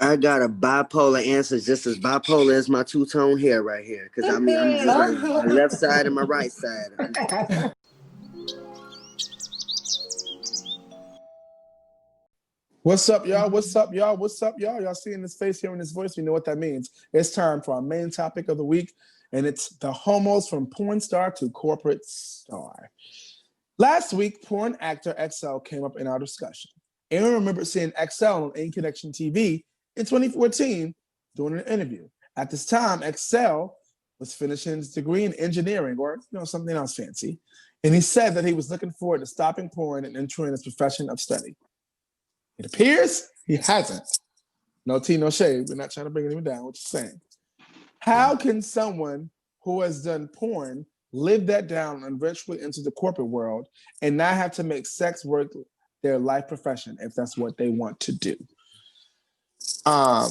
I got a bipolar answer, just as bipolar as my two-tone hair right here. Because I mean, I'm just like my left side and my right side. What's up, y'all? What's up, y'all? What's up, y'all? Y'all seeing this face, hearing this voice, you know what that means. It's time for our main topic of the week, and it's the homos from porn star to corporate star. Last week, porn actor XL came up in our discussion. Aaron remembered seeing XL on In Connection TV in 2014 doing an interview. At this time, XL was finishing his degree in engineering or something else fancy, and he said that he was looking forward to stopping porn and entering his profession of study. It appears he hasn't. No tea, no shade. We're not trying to bring anyone down. What you're saying? How can someone who has done porn live that down and eventually into the corporate world and not have to make sex work their life profession if that's what they want to do? I'd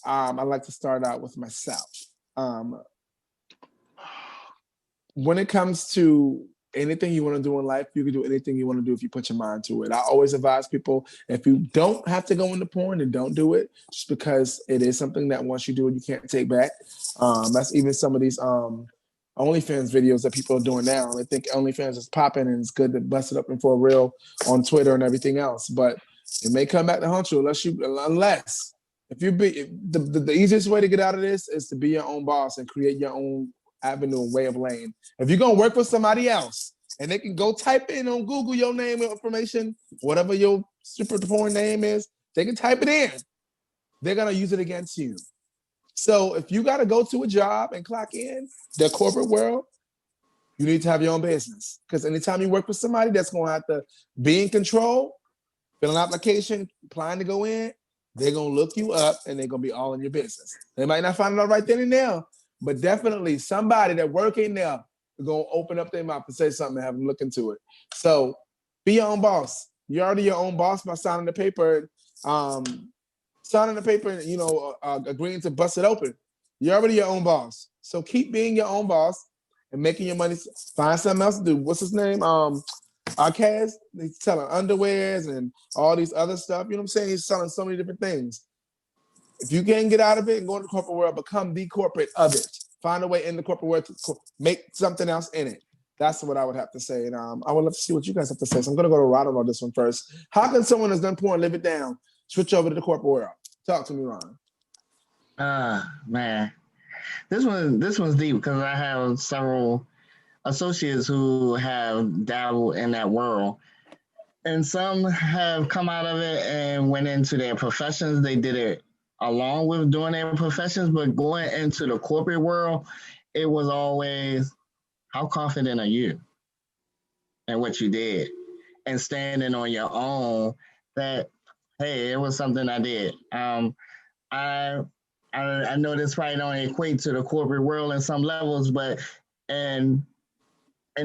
like to start out with myself. When it comes to anything you want to do in life, you can do anything you want to do if you put your mind to it. I always advise people, if you don't have to go into porn, then don't do it, just because it is something that once you do it, you can't take back. That's even some of these OnlyFans videos that people are doing now. They think OnlyFans is popping and it's good to bust it up and for real on Twitter and everything else, but it may come back to haunt you unless the easiest way to get out of this is to be your own boss and create your own avenue and way of lane. If you're gonna work for somebody else and they can go type in on Google your name and information, whatever your super porn name is, they can type it in. They're gonna use it against you. So if you gotta go to a job and clock in the corporate world, you need to have your own business. Because anytime you work with somebody that's gonna have to be in control, fill an application, applying to go in, they're gonna look you up and they're gonna be all in your business. They might not find it out right then and there, but definitely somebody that work in there is gonna open up their mouth and say something and have them look into it. So be your own boss. You're already your own boss by signing the paper, agreeing to bust it open. You're already your own boss. So keep being your own boss and making your money. Find something else to do. What's his name? Arcaz. He's selling underwears and all these other stuff. You know what I'm saying? He's selling so many different things. If you can't get out of it and go into the corporate world, become the corporate of it. Find a way in the corporate world to make something else in it. That's what I would have to say. And I would love to see what you guys have to say. So I'm going to go to Ronald on this one first. How can someone who's done porn live it down, switch over to the corporate world? Talk to me, Ron. Man, this one's deep because I have several associates who have dabbled in that world. And some have come out of it and went into their professions. They did it along with doing their professions, but going into the corporate world, it was always, how confident are you in what you did? And standing on your own that, hey, it was something I did. I know this probably don't equate to the corporate world in some levels, but in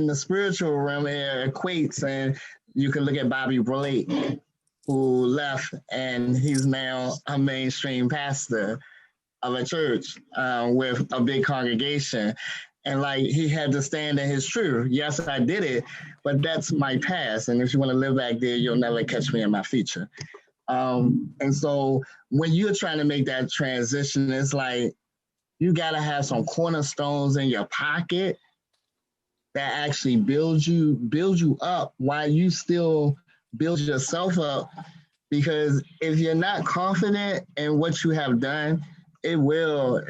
the spiritual realm, it equates. And you can look at Bobby Blake, who left, and he's now a mainstream pastor of a church with a big congregation. And he had to stand in his truth. Yes, I did it, but that's my past. And if you want to live back there, you'll never catch me in my future. And so when you're trying to make that transition, it's like you got to have some cornerstones in your pocket that actually build you up while you still build yourself up. Because if you're not confident in what you have done, you'll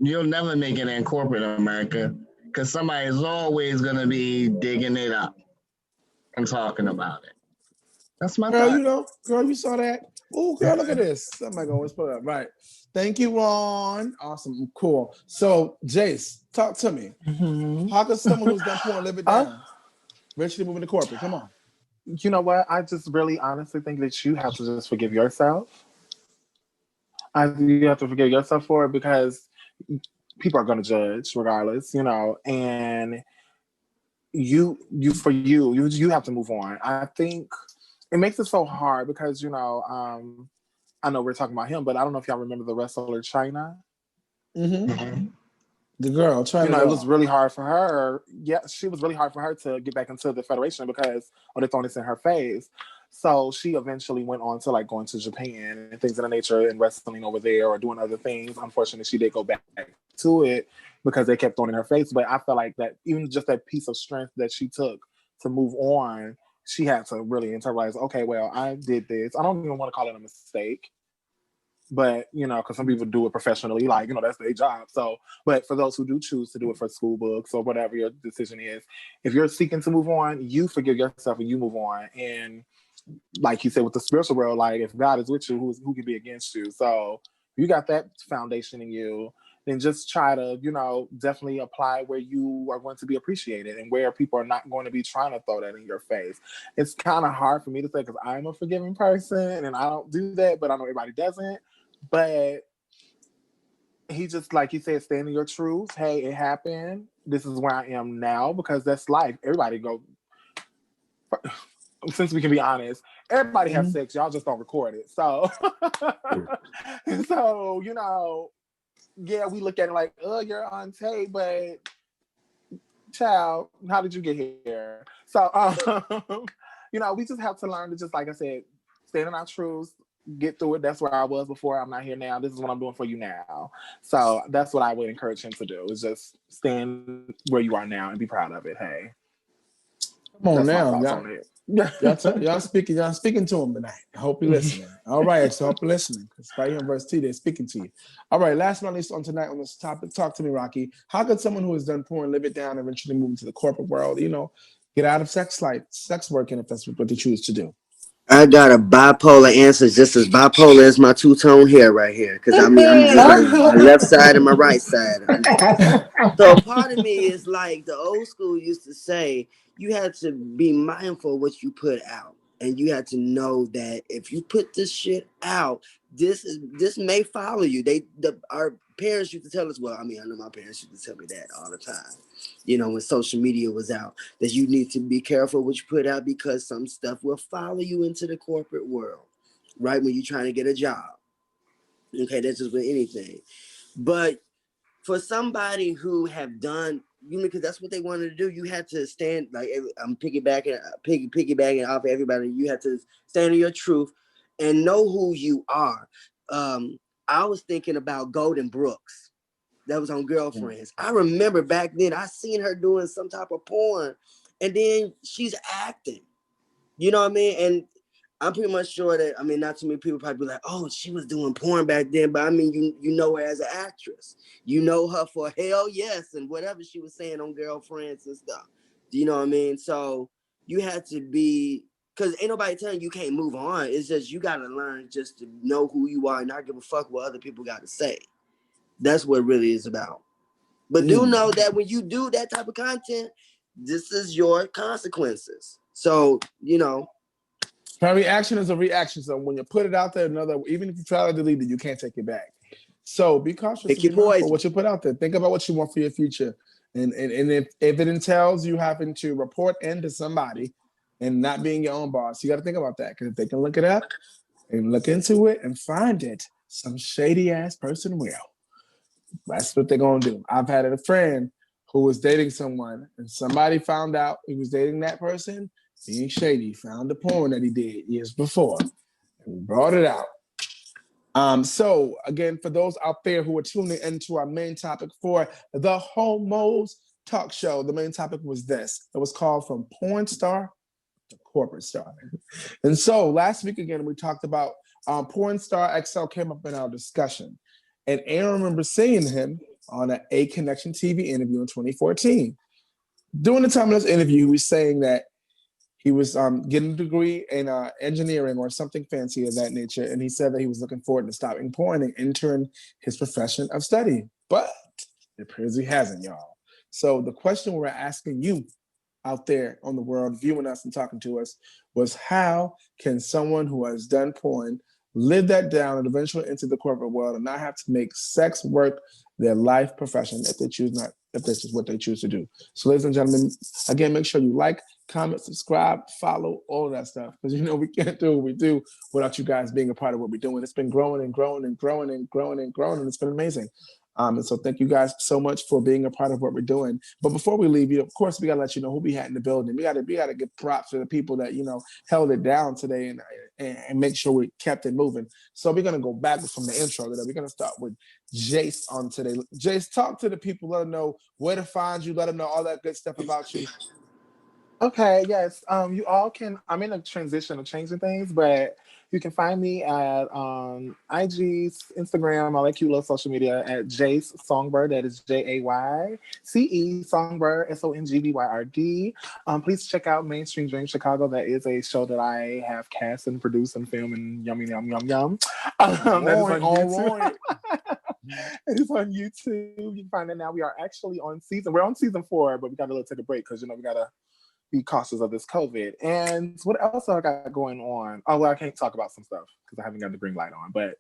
never make it in corporate America, because somebody is always going to be digging it up and talking about it. That's my thought. Girl, you saw that? Oh, girl, look at this. Somebody going to put it up. Right. Thank you, Ron. Awesome. Cool. So, Jayce, talk to me. Mm-hmm. How can someone who's done porn live it down? Eventually moving to corporate. Come on. You know what? I just really honestly think that you have to just forgive yourself. You have to forgive yourself for it, because people are going to judge regardless, and you have to move on. I think it makes it so hard because, I know we're talking about him, but I don't know if y'all remember the wrestler China. Mm-hmm. The girl, China. It was really hard for her. Yeah, she was really hard for her to get back into the federation because they're throwing this in her face. So she eventually went on to like going to Japan and things of the nature and wrestling over there or doing other things. Unfortunately, she did go back to it because they kept throwing in her face. But I felt like that even just that piece of strength that she took to move on, she had to really internalize, okay, well, I did this. I don't even want to call it a mistake. But, you know, because some people do it professionally, like, you know, that's their job. So, but for those who do choose to do it for school books or whatever your decision is, if you're seeking to move on, you forgive yourself and you move on. And like you said, with the spiritual world, like if God is with you, who can be against you? So if you got that foundation in you, then just try to, you know, definitely apply where you are going to be appreciated and where people are not going to be trying to throw that in your face. It's kind of hard for me to say because I'm a forgiving person and I don't do that, but I know everybody doesn't. But he just, like you said, stand in your truth. Hey, it happened. This is where I am now because that's life. Everybody go. Since we can be honest, everybody has sex. Y'all just don't record it. So, so you know, yeah, we look at it like, oh, you're on tape, but child, how did you get here? So, you know, we just have to learn to just, like I said, stand in our truths, get through it. That's where I was before. I'm not here now. This is what I'm doing for you now. So that's what I would encourage him to do, is just stand where you are now and be proud of it. Hey. Come on That's my now, thoughts y'all. on it. Y'all speaking to him tonight. I hope you're listening. All right, so I hope you're listening. Because right here in verse 2, they're speaking to you. All right, last but not least on tonight on this topic, talk to me, Rocky. How could someone who has done porn live it down and eventually move into the corporate world, you know, get out of sex working if that's what they choose to do? I got a bipolar answer, just as bipolar as my two-tone hair right here. Because I'm just like my left side and my right side. So part of me is like the old school used to say, you had to be mindful of what you put out. And you had to know that if you put this shit out, this may follow you. Our parents used to tell us, well, I mean, I know my parents used to tell me that all the time. You know, when social media was out, that you need to be careful what you put out because some stuff will follow you into the corporate world, right? When you're trying to get a job. Okay, that's just with anything. But for somebody who have done, you know, because that's what they wanted to do, you had to stand, like I'm piggybacking off of everybody. You had to stand in your truth and know who you are. I was thinking about Golden Brooks. That was on Girlfriends. I remember back then I seen her doing some type of porn, and then she's acting. You know what I mean? And I'm pretty much sure that, I mean, not too many people probably be like, oh, she was doing porn back then, but I mean, you know her as an actress. You know her for Hell Yes and whatever she was saying on Girlfriends and stuff. Do you know what I mean? So you had to be, because ain't nobody telling you can't move on. It's just you got to learn just to know who you are and not give a fuck what other people got to say. That's what it really is about. But do know that when you do that type of content, this is your consequences. So, you know. A reaction is a reaction. So when you put it out there, even if you try to delete it, you can't take it back. So be cautious and be mindful what you put out there. Think about what you want for your future. And if it entails you having to report in to somebody and not being your own boss, you got to think about that. Because if they can look it up and look into it and find it, some shady ass person will. That's what they're going to do. I've had a friend who was dating someone and somebody found out he was dating that person being shady, found the porn that he did years before and brought it out. So again, for those out there who are tuning into our main topic for the Homos Talk Show, the main topic was this. It was called From Porn Star to Corporate Star. And so last week, again, we talked about Porn Star XL came up in our discussion. And Aaron remembers seeing him on an A Connection TV interview in 2014. During the time of this interview, he was saying that he was getting a degree in engineering or something fancy of that nature. And he said that he was looking forward to stopping porn and entering his profession of study. But it appears he hasn't, y'all. So the question we're asking you out there on the world, viewing us and talking to us, was how can someone who has done porn live that down and eventually enter the corporate world and not have to make sex work their life profession if this is what they choose to do. So ladies and gentlemen, again, make sure you like, comment, subscribe, follow, all of that stuff. Because you know we can't do what we do without you guys being a part of what we're doing. It's been growing and growing and growing and growing and growing, and it's been amazing. And so thank you guys so much for being a part of what we're doing. But before we leave, of course, we got to let you know who we had in the building. We got to give props to the people that, held it down today and make sure we kept it moving. So we're going to go backwards from the intro today. We're going to start with Jayce on today. Jayce, talk to the people, let them know where to find you, let them know all that good stuff about you. Okay, yes. You all can. I'm in a transition of changing things, but you can find me at IG, Instagram, all that cute little social media at Jayce Songbird. That is JAYCE Songbird, SONGBYRD. Please check out Mainstream Dream Chicago. That is a show that I have cast and produced and filmed and yum. That is on YouTube. It is on YouTube. You can find it now. We are actually we're on season 4, but we got to take a break because we gotta be cautious of this COVID. And what else I got going on? Oh, well, I can't talk about some stuff because I haven't got the green light on, but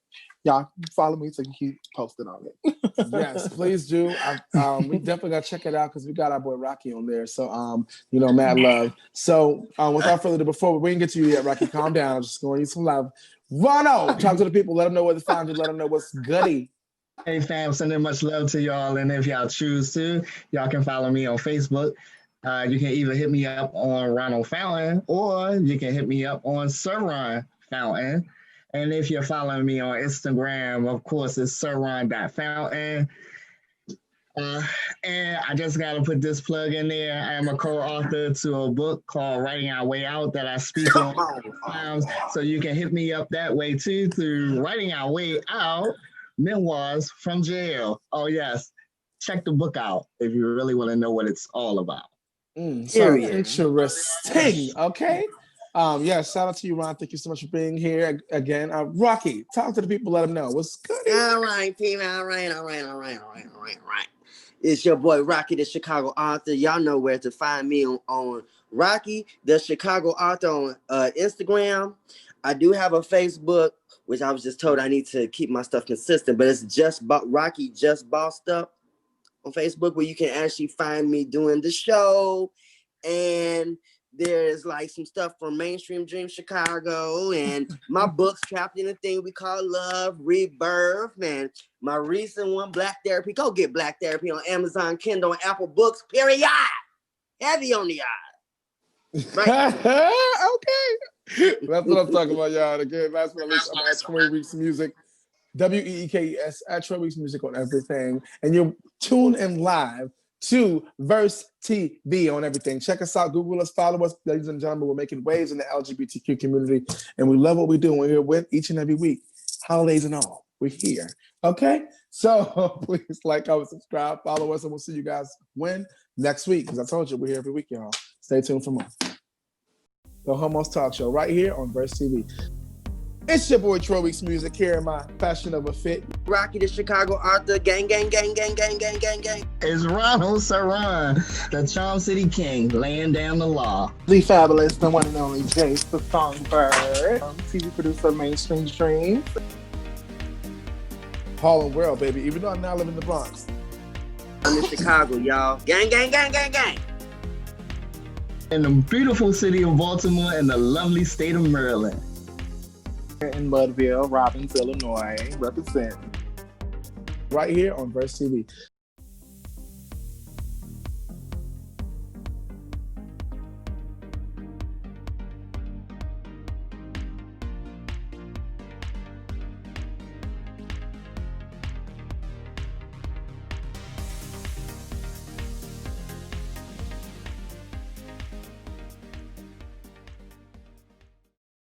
y'all follow me so you can keep posting on it. Yes, please do. We definitely got to check it out because we got our boy Rocky on there. So, mad love. So without further ado, before we didn't get to you yet, Rocky, calm down. I'm just going to need some love. Ronald, talk to the people. Let them know where to find you. Let them know what's goody. Hey fam, sending much love to y'all. And if y'all choose to, y'all can follow me on Facebook. You can either hit me up on Ronald Fountain or you can hit me up on Sir Ron Fountain. And if you're following me on Instagram, of course, it's sirron.fountain. And I just got to put this plug in there. I am a co-author to a book called Writing Our Way Out that I speak on times. So you can hit me up that way too through Writing Our Way Out, Memoirs from Jail. Oh, yes. Check the book out if you really want to know what it's all about. So interesting. Okay. Shout out to you, Ron. Thank you so much for being here again. Rocky, talk to the people, let them know what's good. All right, people. All right. It's your boy Rocky, the Chicago author. Y'all know where to find me on Rocky, the Chicago author on Instagram. I do have a Facebook, which I was just told I need to keep my stuff consistent, but it's just Rocky Just Bossed Up on Facebook, where you can actually find me doing the show. And there's like some stuff from Mainstream Dream Chicago and my books trapped in a thing we call Love, Rebirth, and my recent one, Black Therapy. Go get Black Therapy on Amazon, Kindle, and Apple Books, period. Heavy on the eye. Right. Okay. That's what I'm talking about, y'all. Again, last but not least, I'm at 20 Weeks Music. WEEKES at 20 Weeks Music on everything. And you're tuned in live to Verse TV on everything. Check us out, Google us, follow us. Ladies and gentlemen, we're making waves in the LGBTQ community, and we love what we do. We're here with each and every week, holidays and all. We're here. Okay? So please like, comment, subscribe, follow us, and we'll see you guys next week. Because I told you, we're here every week, y'all. Stay tuned for more. The Homos Talk Show right here on Verse TV. It's your boy Troy Weeks Music here in my Fashion Over Fit. Rocky, the Chicago author, gang. It's Ronald Saran, the Charm City King, laying down the law. The fabulous, the one and only Jayce, the Songbird, TV producer, Mainstream Dream. Harlem World, baby, even though I now live in the Bronx. I'm in Chicago, y'all. Gang. In the beautiful city of Baltimore and the lovely state of Maryland. In Mudville, Robbins, Illinois, representing. Right here on Verse TV.